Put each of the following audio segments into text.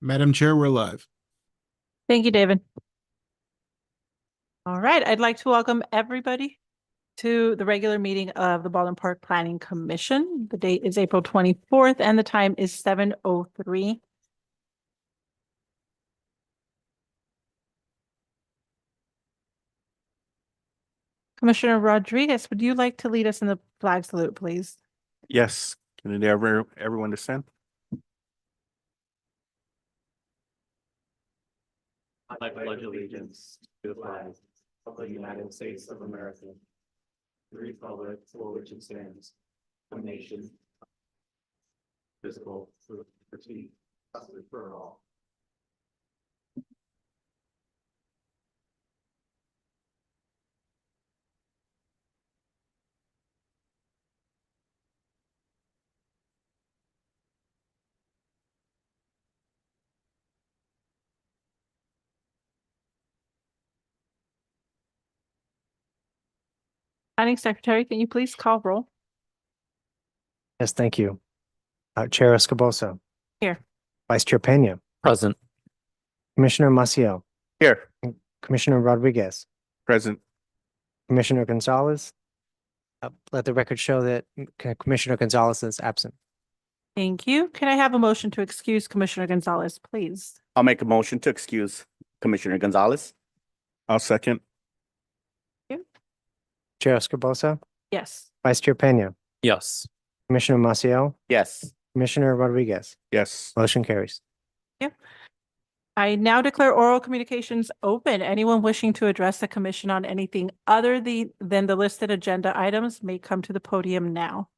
Madam Chair, we're live. Thank you, David. All right, I'd like to welcome everybody to the regular meeting of the Baldwin Park Planning Commission. The date is April 24th and the time is 7:03. Commissioner Rodriguez, would you like to lead us in the flag salute, please? Yes, can everyone descend? I pledge allegiance to the flag of the United States of America, the republic for which it stands, one nation, indivisible, with liberty and justice for all. Planning Secretary, can you please call roll? Yes, thank you. Chair Escobosa. Here. Vice Chair Peña. Present. Commissioner Maciel. Here, Commissioner Rodriguez. present. Commissioner Gonzalez. Let the record show that Commissioner Gonzalez is absent. Thank you. Can I have a motion to excuse Commissioner Gonzalez, please? I'll make a motion to excuse Commissioner Gonzalez. I'll second. Chair Escobosa. Yes. Vice Chair Peña. Yes. Commissioner Maciel. Yes. Commissioner Rodriguez. Yes. Motion carries. I now declare oral communications open. Anyone wishing to address the commission on anything other than the listed agenda items may come to the podium now.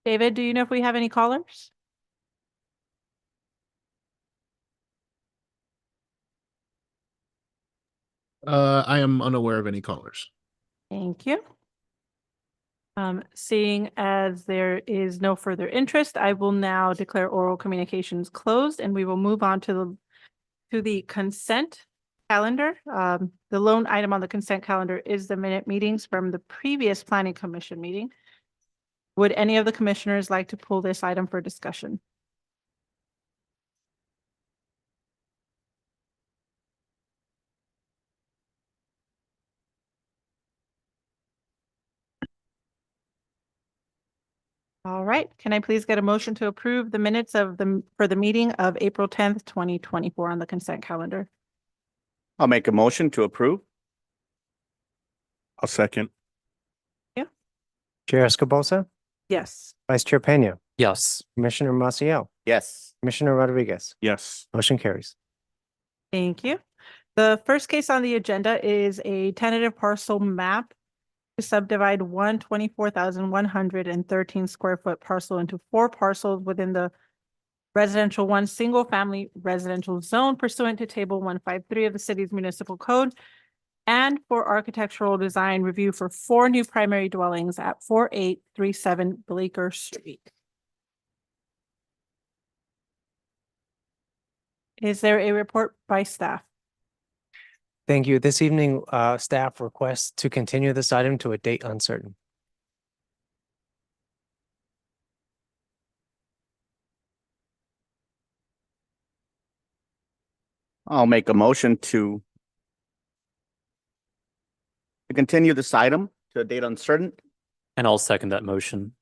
David, do you know if we have any callers? I am unaware of any callers. Thank you. Seeing as there is no further interest, I will now declare oral communications closed and we will move on to the consent calendar. The lone item on the consent calendar is the minute meetings from the previous planning commission meeting. Would any of the commissioners like to pull this item for discussion? All right, can I please get a motion to approve the minutes for the meeting of April 10th, 2024 on the consent calendar? I'll make a motion to approve. I'll second. Chair Escobosa. Yes. Vice Chair Peña. Yes. Commissioner Maciel. Yes. Commissioner Rodriguez. Yes. Motion carries. Thank you. The first case on the agenda is a tentative parcel map to subdivide 124,113 square foot parcel into 4 parcels within the residential 1 single family residential zone pursuant to table 153 of the city's municipal code, and for architectural design review for 4 new primary dwellings at 4837 Bleecker Street. Is there a report by staff? Thank you. This evening, staff requests to continue this item to a date uncertain. I'll make a motion to continue this item to a date uncertain. And I'll second that motion.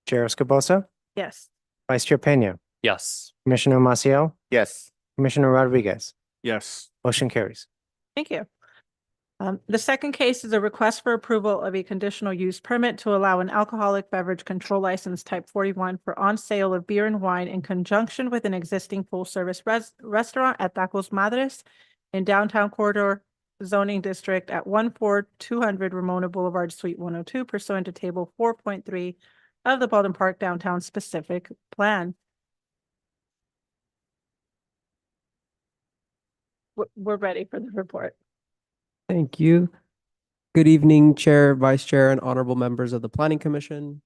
Chair Escobosa. Yes. Vice Chair Peña. Yes. Commissioner Maciel. Yes. Commissioner Rodriguez. Yes. Motion carries. Thank you. The second case is a request for approval of a conditional use permit to allow an alcoholic beverage control license type 41 for on sale of beer and wine in conjunction with an existing full service restaurant at Tacos Madres in downtown corridor zoning district at 14200 Ramona Boulevard, Suite 102 pursuant to table 4.3 of the Baldwin Park Downtown Specific Plan. We're ready for the report. Thank you. Good evening, Chair, Vice Chair, and honorable members of the Planning Commission.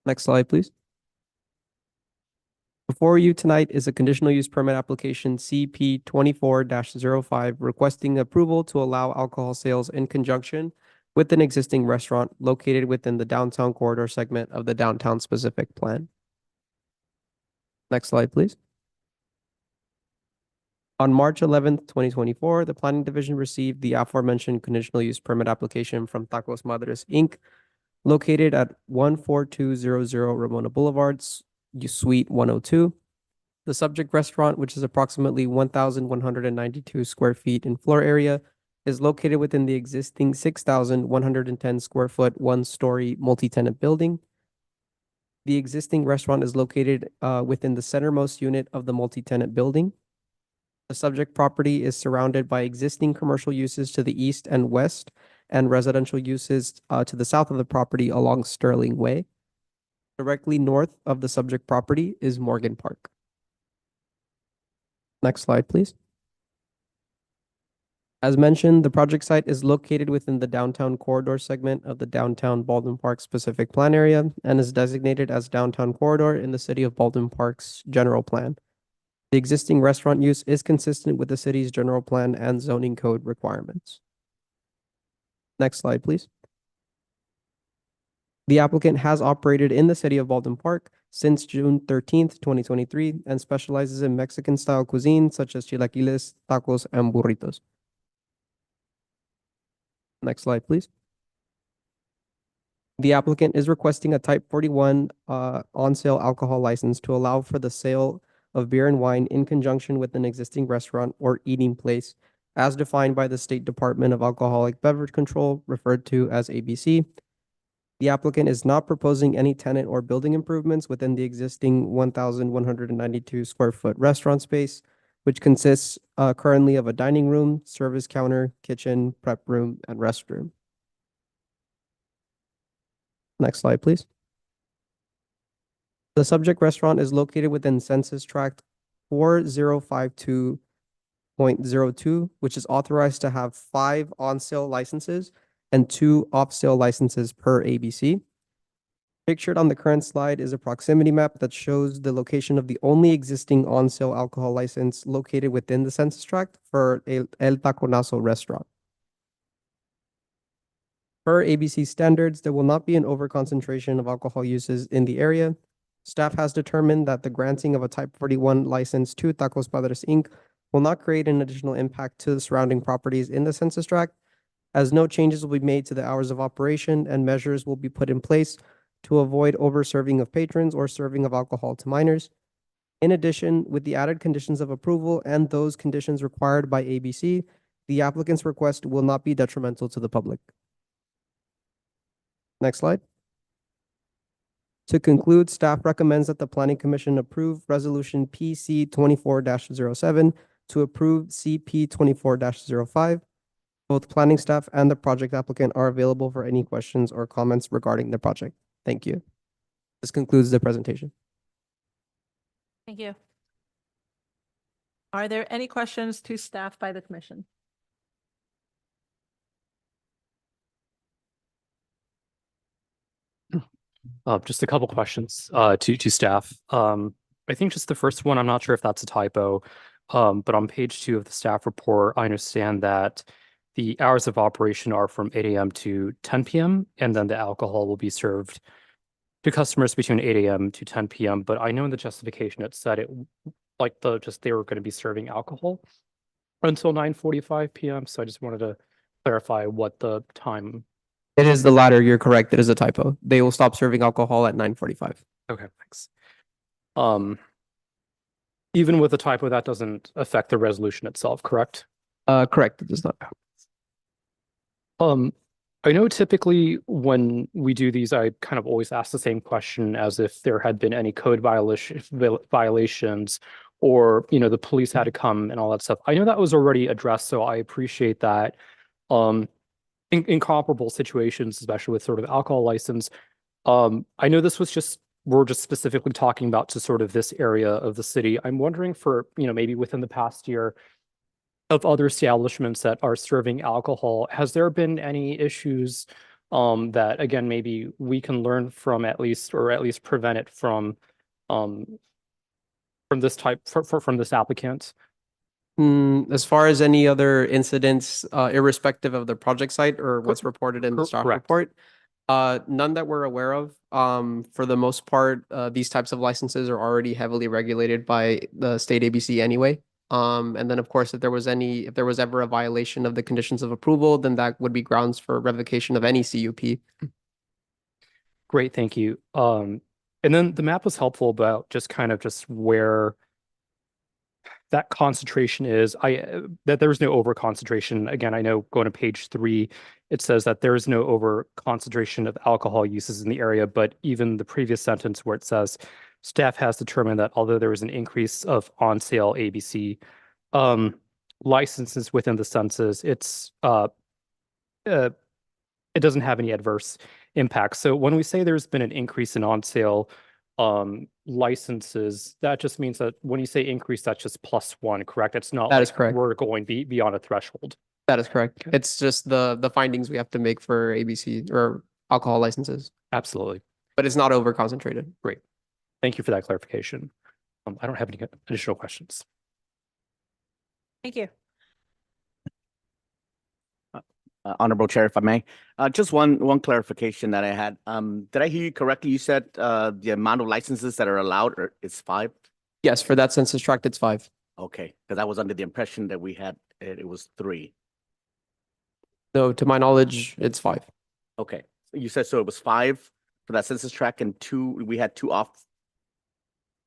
Next slide, please. Before you tonight is a conditional use permit application CP 24-05 requesting approval to allow alcohol sales in conjunction with an existing restaurant located within the downtown corridor segment of the downtown specific plan. Next slide, please. On March 11th, 2024, the Planning Division received the aforementioned conditional use permit application from Tacos Madres Inc., located at 14200 Ramona Boulevard, Suite 102. The subject restaurant, which is approximately 1,192 square feet in floor area, is located within the existing 6,110 square foot, one-story multi-tenant building. The existing restaurant is located within the centermost unit of the multi-tenant building. The subject property is surrounded by existing commercial uses to the east and west and residential uses to the south of the property along Sterling Way. Directly north of the subject property is Morgan Park. Next slide, please. As mentioned, the project site is located within the downtown corridor segment of the downtown Baldwin Park specific plan area and is designated as downtown corridor in the city of Baldwin Park's general plan. The existing restaurant use is consistent with the city's general plan and zoning code requirements. Next slide, please. The applicant has operated in the city of Baldwin Park since June 13th, 2023, and specializes in Mexican-style cuisine such as chilaquiles, tacos, and burritos. Next slide, please. The applicant is requesting a Type 41 on-sale alcohol license to allow for the sale of beer and wine in conjunction with an existing restaurant or eating place as defined by the State Department of Alcoholic Beverage Control, referred to as ABC. The applicant is not proposing any tenant or building improvements within the existing 1,192 square foot restaurant space, which consists currently of a dining room, service counter, kitchen, prep room, and restroom. Next slide, please. The subject restaurant is located within Census Tract 4052.02, which is authorized to have 5 on-sale licenses and 2 off-sale licenses per ABC. Pictured on the current slide is a proximity map that shows the location of the only existing on-sale alcohol license located within the census tract for El Taconazo restaurant. Per ABC standards, there will not be an overconcentration of alcohol uses in the area. Staff has determined that the granting of a Type 41 license to Tacos Padres Inc. will not create an additional impact to the surrounding properties in the census tract, as no changes will be made to the hours of operation and measures will be put in place to avoid over-serving of patrons or serving of alcohol to minors. In addition, with the added conditions of approval and those conditions required by ABC, the applicant's request will not be detrimental to the public. Next slide. To conclude, staff recommends that the Planning Commission approve Resolution PC 24-07 to approve CP 24-05. Both planning staff and the project applicant are available for any questions or comments regarding the project. Thank you. This concludes the presentation. Thank you. Are there any questions to staff by the commission? Just a couple questions to staff. I think just the first one, I'm not sure if that's a typo, but on page 2 of the staff report, I understand that the hours of operation are from 8 a.m. to 10 p.m. and then the alcohol will be served to customers between 8 a.m. to 10 p.m. But I know in the justification it said it like they were going to be serving alcohol until 9:45 p.m. So I just wanted to clarify what the time. It is the latter. You're correct. It is a typo. They will stop serving alcohol at 9:45. Okay, thanks. Even with the typo, that doesn't affect the resolution itself, correct? Correct. It does not. I know typically when we do these, I kind of always ask the same question as if there had been any code violations or, you know, the police had to come and all that stuff. I know that was already addressed, so I appreciate that. In comparable situations, especially with sort of alcohol license, I know this was we're just specifically talking about to sort of this area of the city. I'm wondering for, you know, maybe within the past year of other establishments that are serving alcohol, has there been any issues that, again, maybe we can learn from at least, or at least prevent it from this type, from this applicant? As far as any other incidents, irrespective of the project site or what's reported in the staff Correct. report, none that we're aware of. For the most part, these types of licenses are already heavily regulated by the state ABC anyway. And then of course, if there was ever a violation of the conditions of approval, then that would be grounds for revocation of any CUP. Great, thank you. And then the map was helpful about just kind of just where that concentration is. That there was no over concentration. Again, I know going to page 3, it says that there is no over concentration of alcohol uses in the area, but even the previous sentence where it says staff has determined that although there was an increase of on sale ABC licenses within the census, it doesn't have any adverse impact. So when we say there's been an increase in on sale licenses, that just means that when you say increase, that's just +1, correct? It's not That is like correct. we're going beyond a threshold. That is correct. It's just the findings we have to make for ABC or alcohol licenses, Absolutely. but it's not over concentrated. Thank you for that clarification. I don't have any additional questions. Thank you. Honorable Chair, if I may, just one clarification that I had. Did I hear you correctly? You said the amount of licenses that are allowed is 5? Yes, for that census tract, it's 5. Okay, because I was under the impression that we had, it was 3. No, to my knowledge, it's 5. Okay, you said so it was 5 for that census tract and 2, we had 2 off.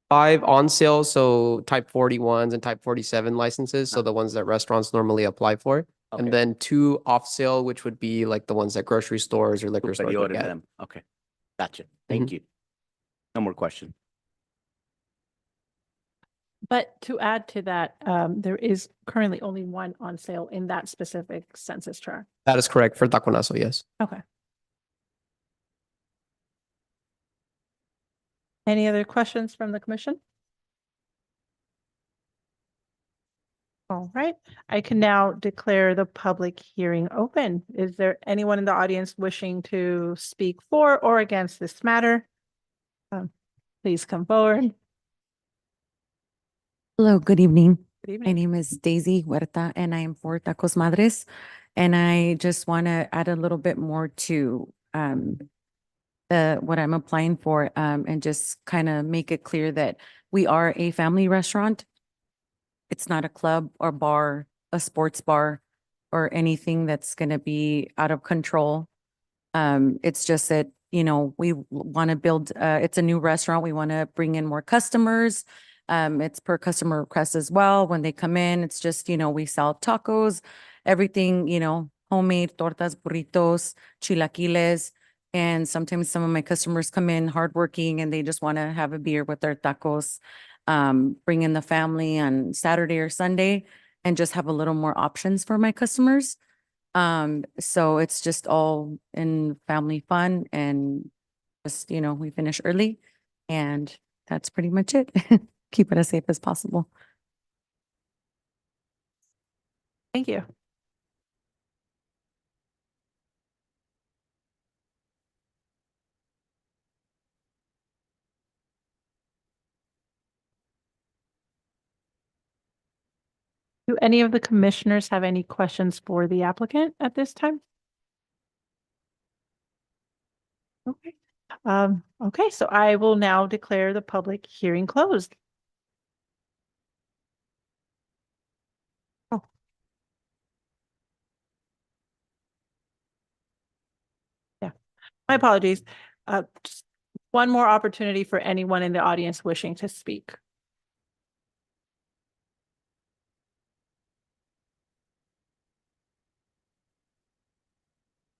5 on sale, so type 41s and type 47 licenses, so the ones that restaurants normally apply for. Okay. And then 2 off sale, which would be like the ones that grocery stores or liquor But stores you would ordered get. them. Okay, gotcha. Thank you. No more question. But to add to that, there is currently only 1 on sale in that specific census tract. That is correct for Taconazo, yes. Okay. Any other questions from the commission? All right, I can now declare the public hearing open. Is there anyone in the audience wishing to speak for or against this matter? Please come forward. Hello, good evening. Good My evening. name is Daisy Huerta and I am for Tacos Madres. And I just want to add a little bit more to what I'm applying for and just kind of make it clear that we are a family restaurant. It's not a club or bar, a sports bar, or anything that's going to be out of control. It's just that, you know, we want to build, it's a new restaurant. We want to bring in more customers. It's per customer request as well. When they come in, it's just, you know, we sell tacos, everything, you know, homemade tortas, burritos, chilaquiles. And sometimes some of my customers come in hardworking and they just want to have a beer with their tacos. Bring in the family on Saturday or Sunday and just have a little more options for my customers. So it's just all in family fun and just, you know, we finish early and that's pretty much it. Keep it as safe as possible. Thank you. Do any of the commissioners have any questions for the applicant at this time? Okay. Okay, so I will now declare the public hearing closed. Oh. Yeah, my apologies. Just one more opportunity for anyone in the audience wishing to speak.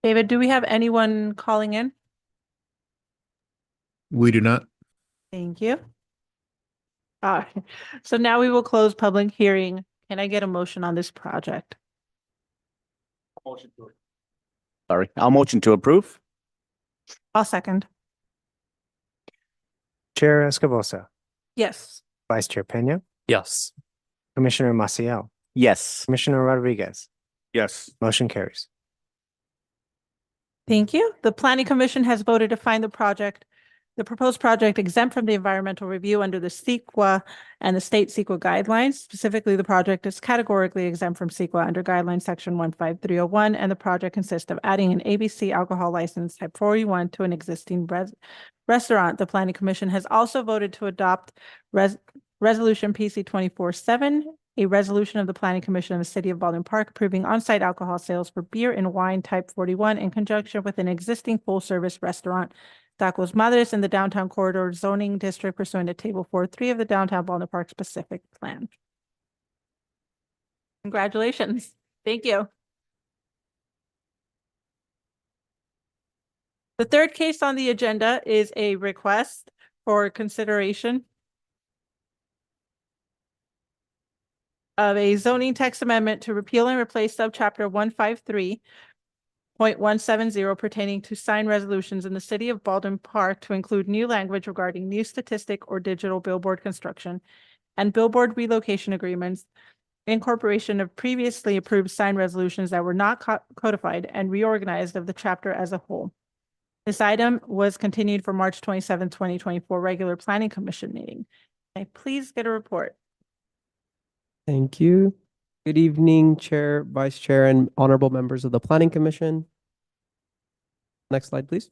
David, do we have anyone calling in? We do not. Thank you. So now we will close public hearing. Can I get a motion on this project? Sorry, I'll motion to approve. I'll second. Chair Escobosa, Yes. Vice Chair Peña, Yes. Commissioner Maciel, Yes. Commissioner Rodriguez, Yes. motion carries. Thank you. The Planning Commission has voted to find the project The proposed project exempt from the environmental review under the CEQA and the state CEQA guidelines. Specifically, the project is categorically exempt from CEQA under guideline section 15301, and the project consists of adding an ABC alcohol license type 41 to an existing restaurant. The Planning Commission has also voted to adopt Resolution PC 24-7, a resolution of the Planning Commission of the City of Baldwin Park approving on-site alcohol sales for beer and wine type 41 in conjunction with an existing full-service restaurant, Tacos Madres, in the downtown corridor zoning district pursuant to Table 4.3 of the Downtown Baldwin Park Specific Plan. Congratulations. Thank you. The third case on the agenda is a request for consideration of a zoning text amendment to repeal and replace subchapter 153.170 pertaining to sign resolutions in the city of Baldwin Park to include new language regarding new statistic or digital billboard construction and billboard relocation agreements, incorporation of previously approved sign resolutions that were not codified, and reorganized of the chapter as a whole. This item was continued for March 27, 2024 regular Planning Commission meeting. May I please get a report? Thank you. Good evening, Chair, Vice Chair, and honorable members of the Planning Commission. Next slide, please.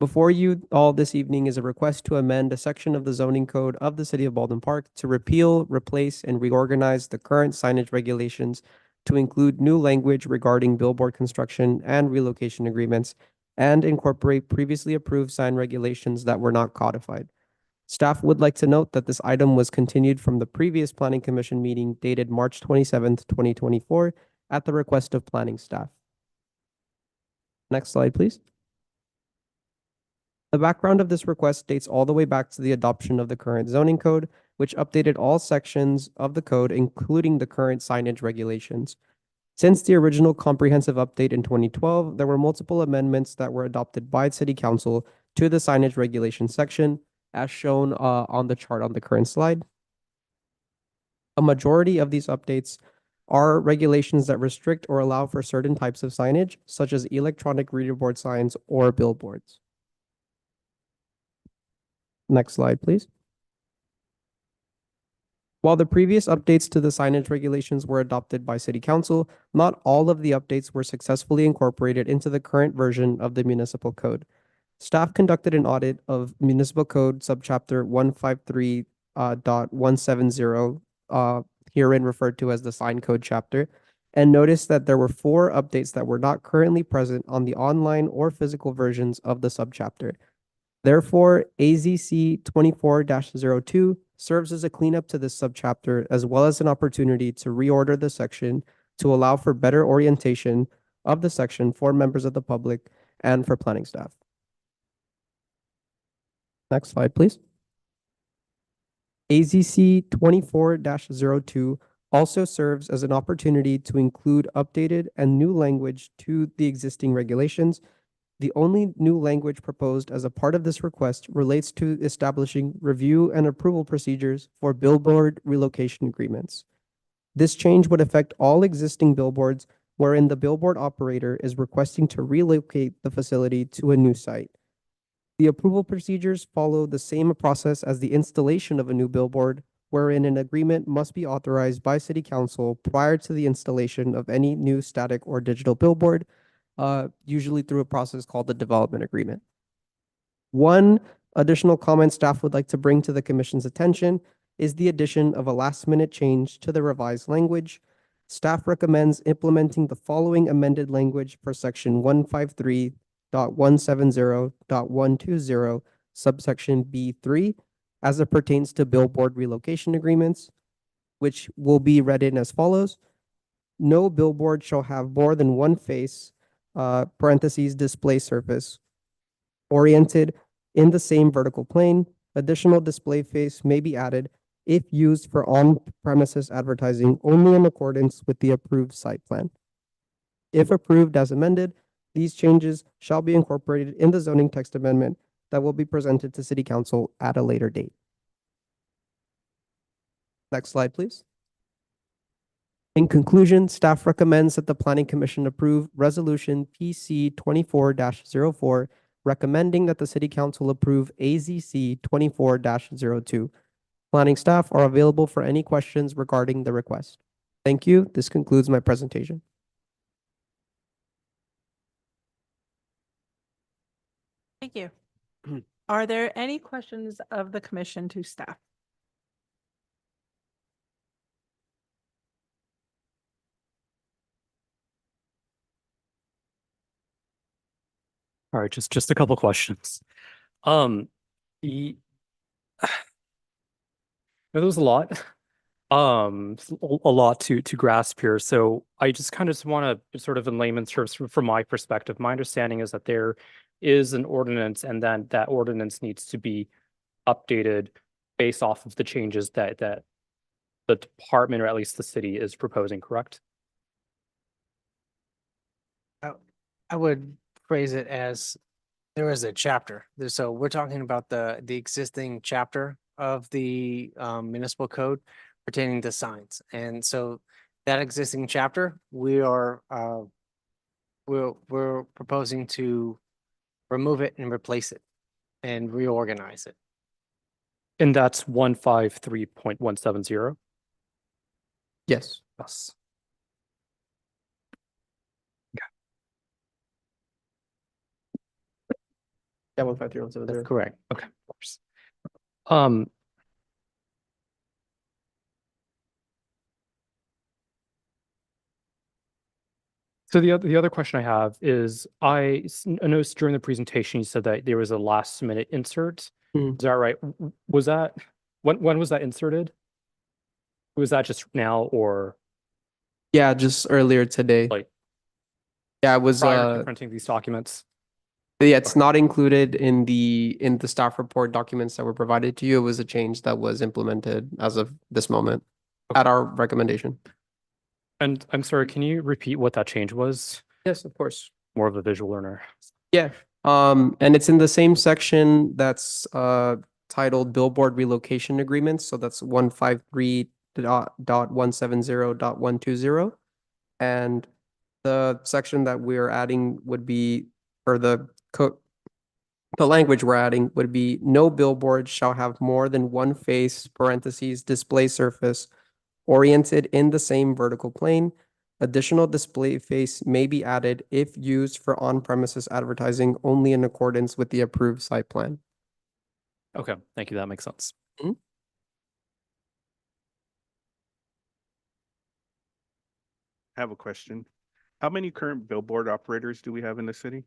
Before you all this evening is a request to amend a section of the zoning code of the City of Baldwin Park to repeal, replace, and reorganize the current signage regulations to include new language regarding billboard construction and relocation agreements and incorporate previously approved sign regulations that were not codified. Staff would like to note that this item was continued from the previous Planning Commission meeting dated March 27th, 2024 at the request of planning staff. Next slide, please. The background of this request dates all the way back to the adoption of the current zoning code, which updated all sections of the code, including the current signage regulations. Since the original comprehensive update in 2012, there were multiple amendments that were adopted by City Council to the signage regulation section, as shown on the chart on the current slide. A majority of these updates are regulations that restrict or allow for certain types of signage, such as electronic reader board signs or billboards. Next slide, please. While the previous updates to the signage regulations were adopted by City Council, not all of the updates were successfully incorporated into the current version of the municipal code. Staff conducted an audit of Municipal Code Subchapter 153.170, herein referred to as the Sign Code chapter, and noticed that there were 4 updates that were not currently present on the online or physical versions of the subchapter. Therefore, AZC 24-02 serves as a cleanup to this subchapter, as well as an opportunity to reorder the section to allow for better orientation of the section for members of the public and for planning staff. Next slide, please. AZC 24-02 also serves as an opportunity to include updated and new language to the existing regulations. The only new language proposed as a part of this request relates to establishing review and approval procedures for billboard relocation agreements. This change would affect all existing billboards wherein the billboard operator is requesting to relocate the facility to a new site. The approval procedures follow the same process as the installation of a new billboard, wherein an agreement must be authorized by City Council prior to the installation of any new static or digital billboard, usually through a process called the development agreement. One additional comment staff would like to bring to the Commission's attention is the addition of a last-minute change to the revised language. Staff recommends implementing the following amended language for Section 153.170.120, subsection B3, as it pertains to billboard relocation agreements, which will be read in as follows. No billboard shall have more than one face, parentheses, display surface, oriented in the same vertical plane. Additional display face may be added if used for on-premises advertising only in accordance with the approved site plan. If approved as amended, these changes shall be incorporated in the zoning text amendment that will be presented to City Council at a later date. Next slide, please. In conclusion, staff recommends that the Planning Commission approve Resolution PC 24-04, recommending that the city council approve AZC 24-02. Planning staff are available for any questions regarding the request. Thank you. This concludes my presentation. Thank you. Are there any questions of the commission to staff? All right, just a couple questions. The there was a lot, a lot to grasp here. So I just kind of want to sort of in layman's terms, from my perspective, my understanding is that there is an ordinance, and then that ordinance needs to be updated based off of the changes that the department, or at least the city, is proposing, correct? I would phrase it as there is a chapter. So we're talking about the existing chapter of the municipal code pertaining to signs. And so that existing chapter, we're proposing to remove it and replace it and reorganize it. And that's 153.170. Yes. Yes. Yeah, 153.170. That's correct. Okay, of course. Um, So the other question I have is, I noticed during the presentation, you said that there was a last minute insert. Mhm. Is that right? Was that, when was that inserted? Was that just now, or Yeah, just earlier today. like Yeah, it was prior to printing these documents? yeah, it's not included in the staff report documents that were provided to you. It was a change that was implemented as of this moment at our recommendation. And I'm sorry, can you repeat what that change was? Yes, of course. More of a visual learner. Yeah, and it's in the same section that's titled Billboard Relocation Agreements. So that's 153.170.120. And the section that we're adding would be, or the language we're adding would be, no billboard shall have more than one face, parentheses, display surface, oriented in the same vertical plane. Additional display face may be added if used for on-premises advertising only in accordance with the approved site plan. Okay, thank you. That makes sense. I have a question. How many current billboard operators do we have in the city?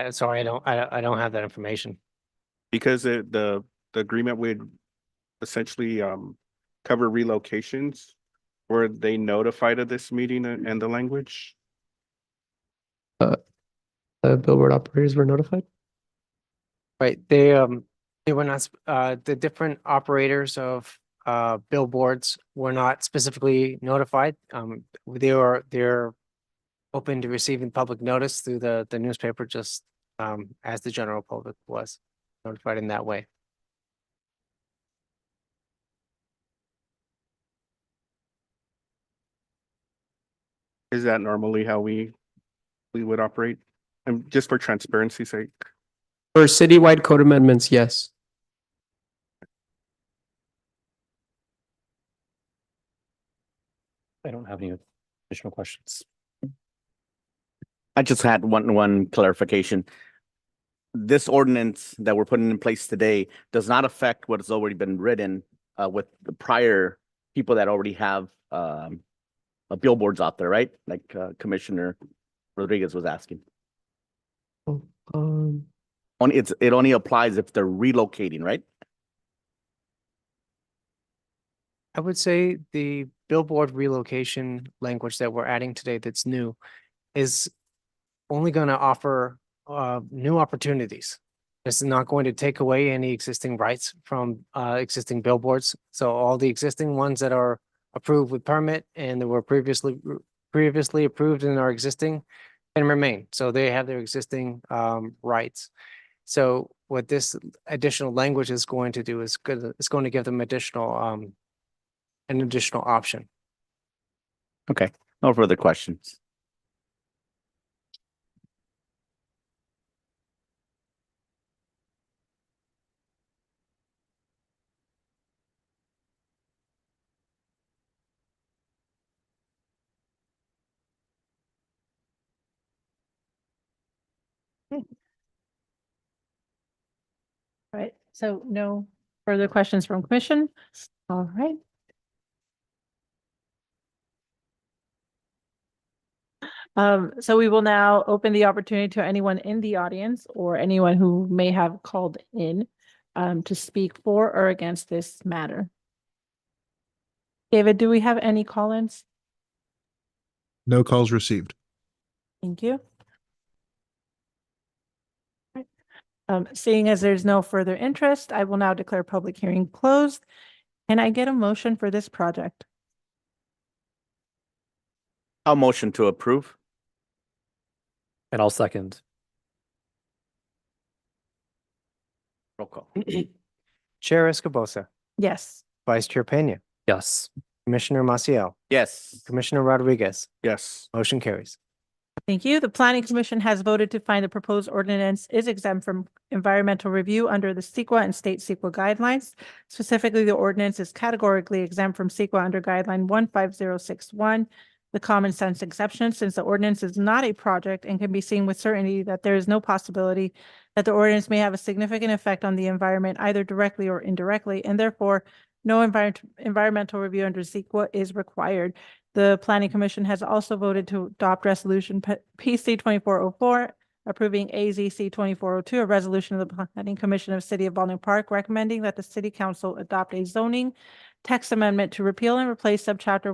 Sorry, I don't have that information. Because the agreement would essentially cover relocations. Were they notified of this meeting and the language? The billboard operators were notified? Right, they were not, the different operators of billboards were not specifically notified. They're open to receiving public notice through the newspaper, just as the general public was notified in that way. Is that normally how we would operate? And just for transparency's sake. For citywide code amendments, yes. I don't have any additional questions. I just had one clarification. This ordinance that we're putting in place today does not affect what has already been written with the prior people that already have billboards out there, right? Like Commissioner Rodriguez was asking. It only applies if they're relocating, right? I would say the billboard relocation language that we're adding today that's new is only going to offer new opportunities. It's not going to take away any existing rights from existing billboards. So all the existing ones that are approved with permit and that were previously approved and are existing can remain. So they have their existing rights. So what this additional language is going to do is it's going to give them an additional option. Okay, no further questions. Right, so no further questions from commission. All right. So we will now open the opportunity to anyone in the audience or anyone who may have called in to speak for or against this matter. David, do we have any call-ins? No calls received. Thank you. Seeing as there's no further interest, I will now declare public hearing closed. Can I get a motion for this project? I'll motion to approve. And I'll second. Roll call. Chair Escobosa, Yes. Vice Chair Peña, Yes. Commissioner Maciel, Yes. Commissioner Rodriguez, Yes. motion carries. Thank you. The Planning Commission has voted to find the proposed ordinance is exempt from environmental review under the CEQA and state CEQA guidelines. Specifically, the ordinance is categorically exempt from CEQA under guideline 15061, the common sense exception, since the ordinance is not a project and can be seen with certainty that there is no possibility that the ordinance may have a significant effect on the environment either directly or indirectly, and therefore no environmental review under CEQA is required. The Planning Commission has also voted to adopt resolution PC 2404, approving AZC 2402, a resolution of the Planning Commission of City of Baldwin Park recommending that the City Council adopt a zoning text amendment to repeal and replace subchapter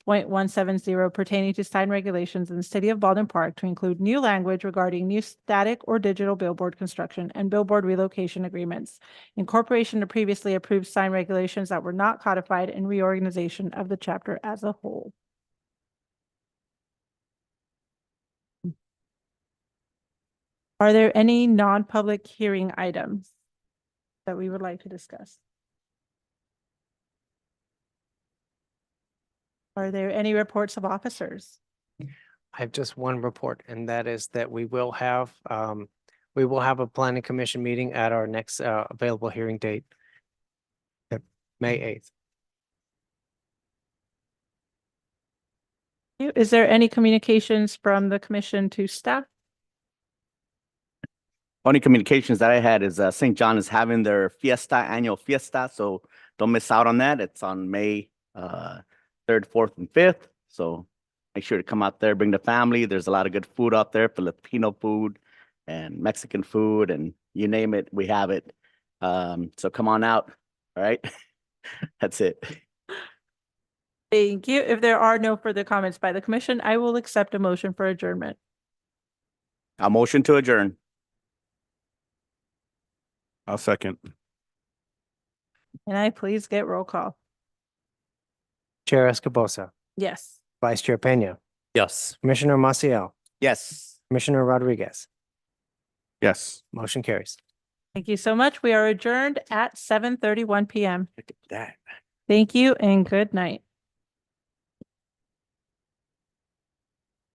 153.170 pertaining to sign regulations in the City of Baldwin Park to include new language regarding new static or digital billboard construction and billboard relocation agreements, incorporation of previously approved sign regulations that were not codified, and reorganization of the chapter as a whole. Are there any non-public hearing items that we would like to discuss? Are there any reports of officers? I have just one report, and that is that we will have a planning commission meeting at our next available hearing date, May 8th. Is there any communications from the commission to staff? Only communications that I had is St. John is having their annual fiesta, so don't miss out on that. It's on May 3rd, 4th, and 5th. So make sure to come out there, bring the family. There's a lot of good food out there, Filipino food and Mexican food, and you name it, we have it. So come on out. All right. That's it. Thank you. If there are no further comments by the commission, I will accept a motion for adjournment. A motion to adjourn. I'll second. Can I please get roll call? Chair Escobosa, Yes. Vice Chair Peña, Yes. Commissioner Maciel, Yes. Commissioner Rodriguez, Yes. motion carries. Thank you so much. We are adjourned at 7:31 PM. Look at that. Thank you and good night.